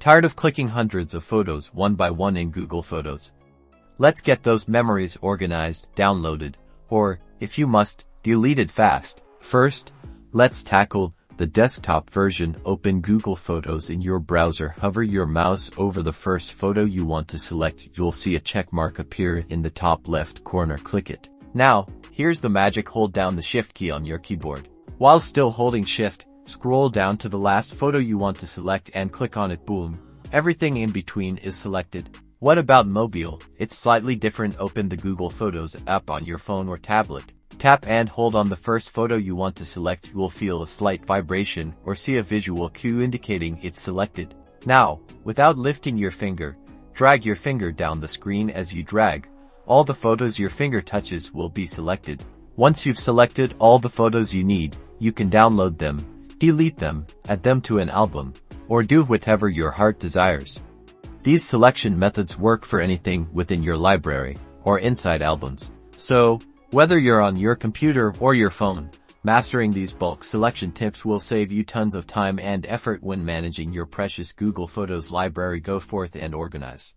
Tired of clicking hundreds of photos one by one in Google Photos? Let's get those memories organized, downloaded, or, if you must, deleted fast. First, let's tackle the desktop version. Open Google Photos in your browser. Hover your mouse over the first photo you want to select. You'll see a check mark appear in the top left corner. Click it. Now, here's the magic. Hold down the Shift key on your keyboard. While still holding Shift, scroll down to the last photo you want to select and click on it. Boom. Everything in between is selected. What about mobile? It's slightly different. Open the Google Photos app on your phone or tablet. Tap and hold on the first photo you want to select. You will feel a slight vibration or see a visual cue indicating it's selected. Now, without lifting your finger, drag your finger down the screen. As you drag, all the photos your finger touches will be selected. Once you've selected all the photos you need, you can download them, delete them, add them to an album, or do whatever your heart desires. These selection methods work for anything within your library or inside albums. So, whether you're on your computer or your phone, mastering these bulk selection tips will save you tons of time and effort when managing your precious Google Photos library. Go forth and organize.